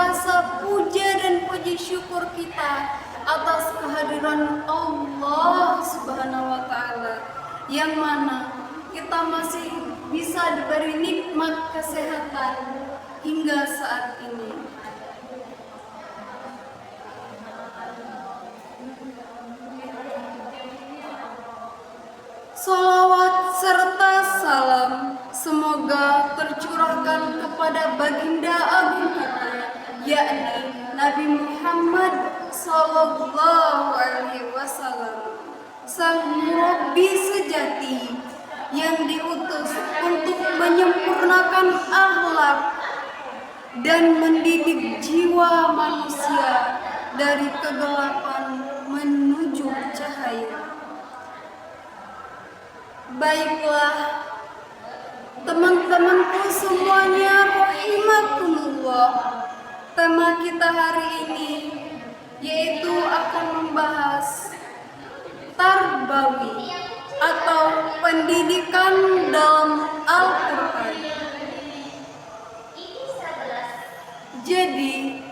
rasa puja dan puji syukur kita atas kehadiran Allah Subhanahu wa Ta'ala, yang mana kita masih bisa diberi nikmat kesehatan hingga saat ini. Salawat serta salam semoga tercurahkan kepada baginda agung kita, yakni Nabi Muhammad Sallallahu Alaihi Wasallam, sang murabbi sejati yang diutus untuk menyempurnakan akhlak dan mendidik jiwa manusia dari kegelapan menuju cahaya. Baiklah, teman-temanku semuanya, rahimakumullah. Tema kita hari ini yaitu akan membahas tarbawi atau pendidikan dalam Al-Quran. Jadi,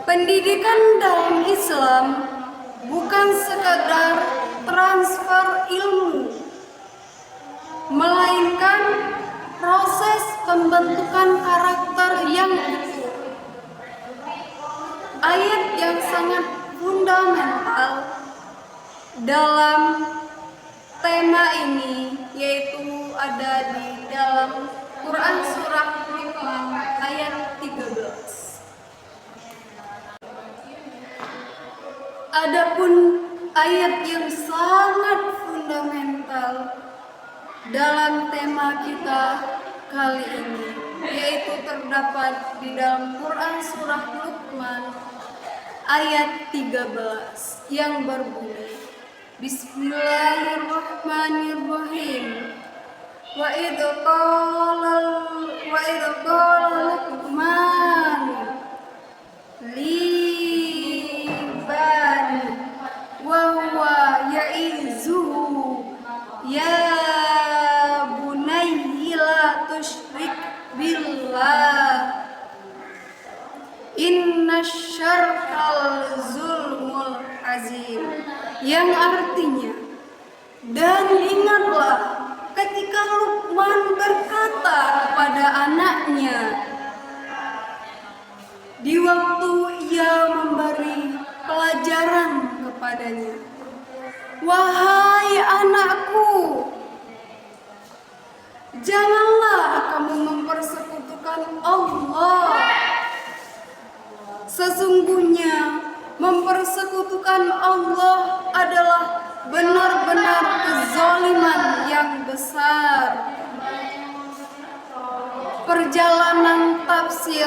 pendidikan dalam Islam bukan sekadar transfer ilmu, melainkan proses pembentukan karakter yang utuh. Ayat yang sangat fundamental dalam tema ini yaitu ada di dalam Quran surah Luqman ayat 13. Adapun ayat yang sangat fundamental dalam tema kita kali ini yaitu terdapat di dalam Quran surah Luqman ayat 13 yang berbunyi, Bismillahirrahmanirrahim. Wa idh qala Luqman libani wa huwa ya'izuhu ya tusyrik billah innasyarkal zulmul azim, yang artinya, dan ingatlah ketika Luqman berkata kepada anaknya di waktu ia memberi pelajaran kepadanya, wahai anakku, janganlah kamu mempersekutukan Allah. Sesungguhnya mempersekutukan Allah adalah benar-benar kezaliman yang besar. Perjalanan tafsir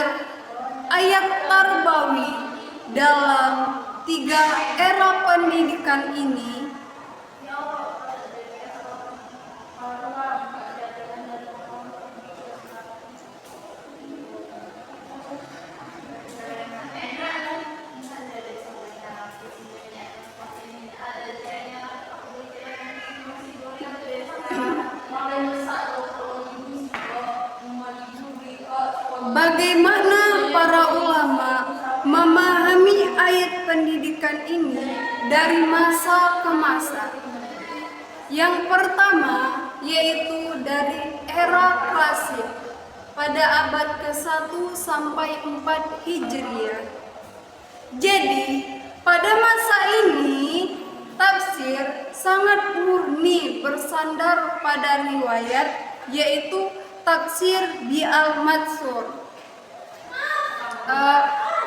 ayat tarbawi dalam 3 era pendidikan ini bagaimana para ulama memahami ayat pendidikan ini dari masa ke masa. Yang pertama yaitu dari era klasik pada abad ke-1 sampai 4 Hijriah. Jadi, pada masa ini tafsir sangat murni bersandar pada riwayat, yaitu tafsir bi al-Mansur.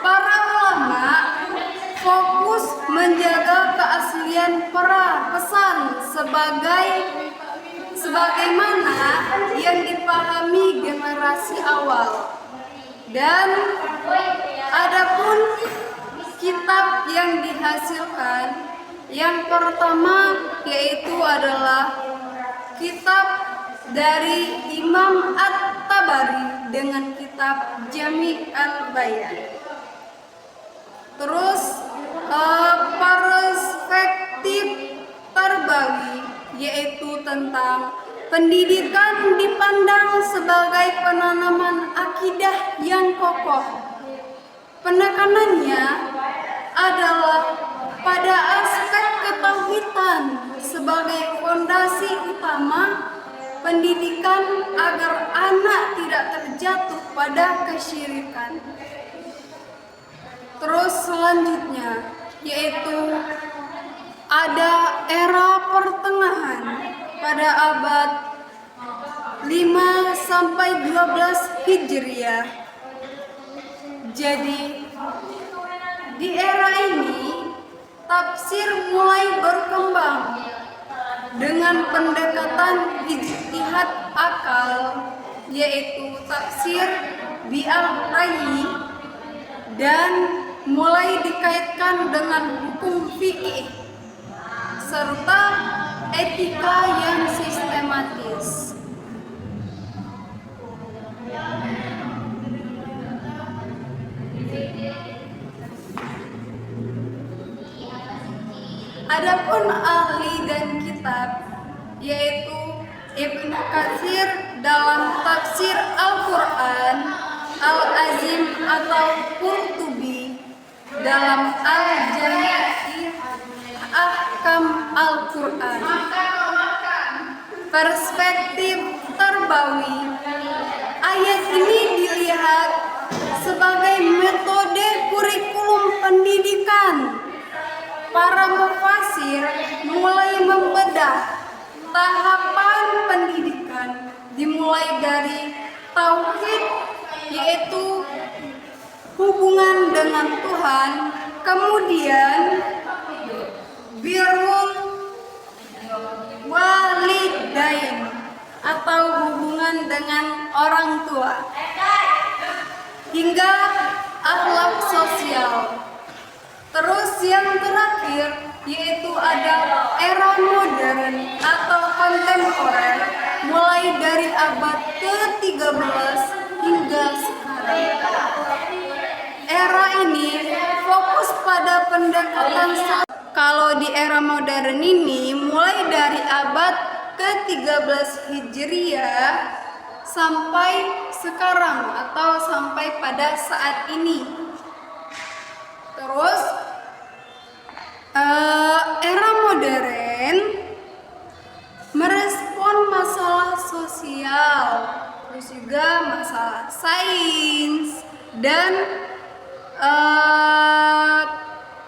Para ulama fokus menjaga keaslian pesan sebagaimana yang dipahami generasi awal. Dan adapun kitab yang dihasilkan, yang pertama yaitu adalah kitab dari Imam At-Tabari dengan kitab Jami' al-Bayan. Terus perspektif tarbawi yaitu tentang pendidikan dipandang sebagai penanaman akidah yang kokoh Penekanannya adalah pada aspek ketauhidan sebagai fondasi utama pendidikan agar anak tidak terjatuh pada kesyirikan. Terus selanjutnya yaitu ada era pertengahan pada abad 5 sampai 12 Hijriah. Jadi di era ini tafsir mulai berkembang dengan pendekatan ijtihad akal, yaitu tafsir bi'al-ra'yi, dan mulai dikaitkan dengan hukum fikih serta etika yang sistematis. Adapun ahli dan kitab yaitu Ibnu Katsir dalam tafsir Al-Quran, Al-Azim atau Qurtubi dalam Al-Jami' Ahkam Al-Quran. Perspektif Tarbawi, ayat ini dilihat sebagai metode kurikulum pendidikan. Para mufasir mulai membedah tahapan pendidikan dimulai dari tauhid, yaitu hubungan dengan Tuhan, kemudian birrul walidain atau hubungan dengan orang tua, hingga akhlak sosial. Terus yang terakhir yaitu ada era modern atau kontemporer mulai dari abad ke-13 hingga sekarang. Era ini fokus pada pendekatan. Kalau di era modern ini mulai dari abad ke-13 Hijriah sampai sekarang atau sampai pada saat ini. Terus era modern merespon masalah sosial, terus juga masalah sains dan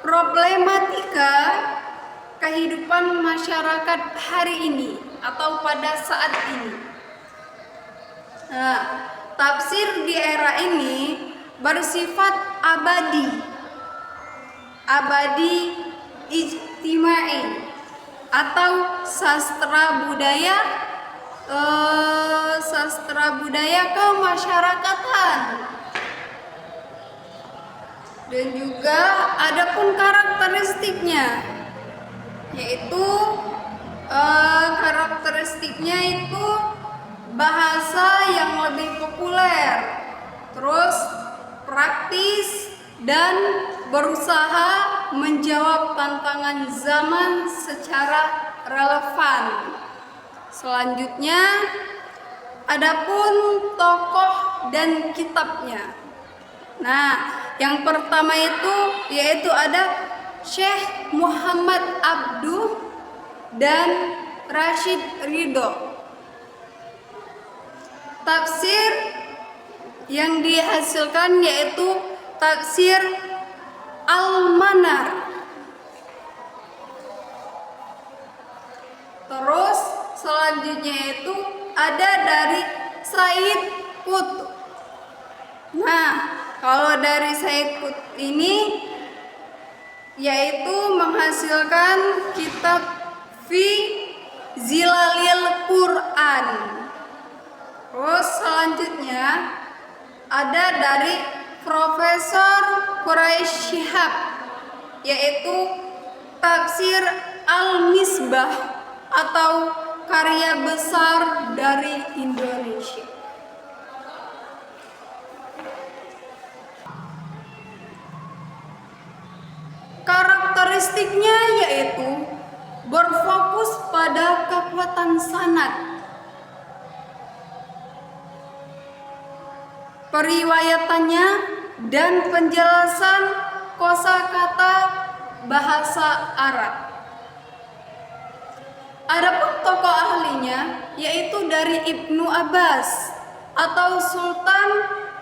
problematika kehidupan masyarakat hari ini atau pada saat ini. Nah, tafsir di era ini bersifat abadi ijtimai atau sastra budaya kemasyarakatan. Dan juga adapun karakteristiknya, yaitu karakteristiknya itu bahasa yang lebih populer, terus praktis dan berusaha menjawab tantangan zaman secara relevan. Selanjutnya, adapun tokoh dan kitabnya. Nah, yang pertama itu yaitu ada Syekh Muhammad Abduh dan Rashid Ridho. Tafsir yang dihasilkan yaitu tafsir Al-Manar. Terus selanjutnya itu ada dari Said Qutb. Nah, kalau dari Said Qutb ini yaitu menghasilkan kitab Fi Zilalil Quran. Terus selanjutnya ada dari Profesor Quraish Shihab, yaitu tafsir Al-Misbah atau karya besar dari Indonesia. Karakteristiknya yaitu berfokus pada kekuatan sanad, periwayatannya dan penjelasan kosakata bahasa Arab. Adapun tokoh ahlinya yaitu dari Ibnu Abbas atau Sultan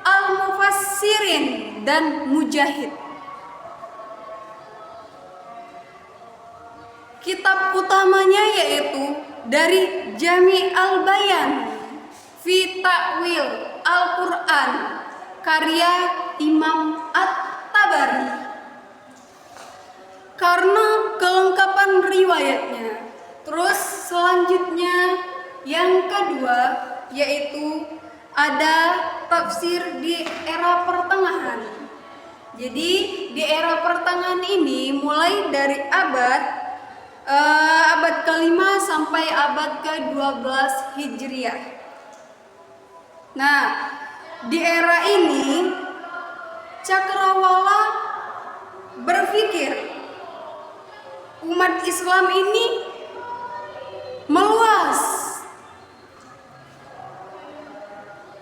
Al-Mufassirin dan Mujahid. Kitab utamanya yaitu dari Jami' al-Bayan fi Ta'wil Al-Quran karya Imam At-Tabari. Karena kelengkapan riwayatnya. Terus selanjutnya yang kedua yaitu ada tafsir di era pertengahan. Jadi di era pertengahan ini mulai dari abad ke-5 sampai abad ke-12 Hijriah. Nah, di era ini Cakrawala berpikir umat Islam ini meluas.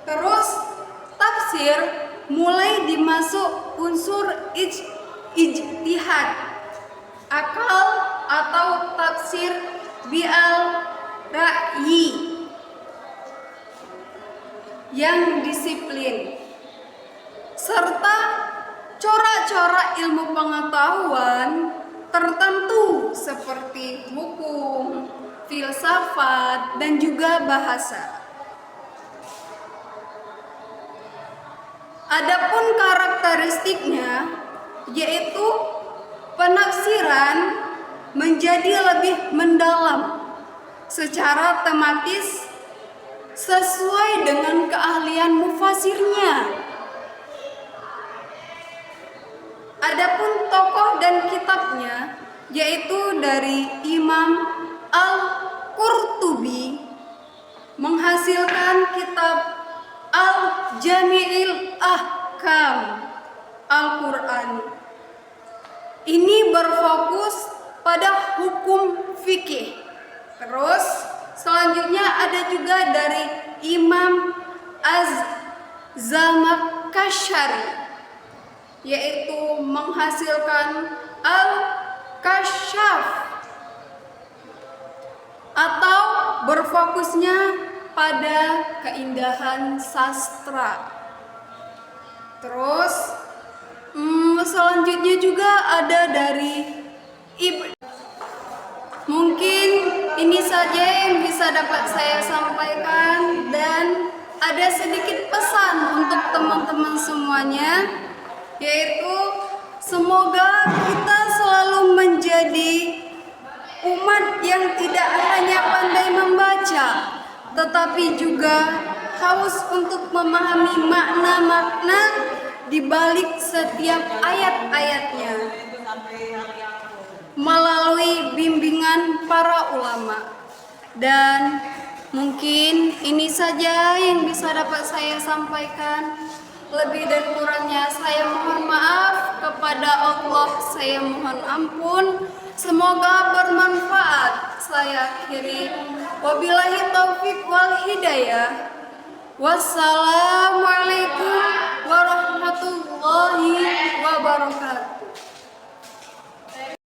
Terus tafsir mulai dimasuk unsur ijtihad, akal atau tafsir bi'al ra'yi yang disiplin, serta corak-corak ilmu pengetahuan tertentu seperti hukum, filsafat, dan juga bahasa. Adapun karakteristiknya yaitu penafsiran menjadi lebih mendalam secara tematis sesuai dengan keahlian mufasirnya. Adapun tokoh dan kitabnya yaitu dari Imam Al-Qurtubi menghasilkan kitab Al-Jami'il Ahkam Al-Quran. Ini berfokus pada hukum fikih. Terus selanjutnya ada juga dari Imam Az-Zamakhsyari yaitu menghasilkan Al-Kasyaf atau berfokusnya pada keindahan sastra. Terus selanjutnya juga ada dari Mungkin ini saja yang bisa dapat saya sampaikan, dan ada sedikit pesan untuk teman-teman semuanya, yaitu semoga kita selalu menjadi umat yang tidak hanya pandai membaca, tetapi juga haus untuk memahami makna-makna di balik setiap ayat-ayatnya melalui bimbingan para ulama. Dan mungkin ini saja yang bisa dapat saya sampaikan. Lebih dan kurangnya saya mohon maaf kepada Allah, saya mohon ampun. Semoga bermanfaat. Saya akhiri. Wabillahi taufik wal hidayah. Wassalamualaikum warahmatullahi wabarakatuh.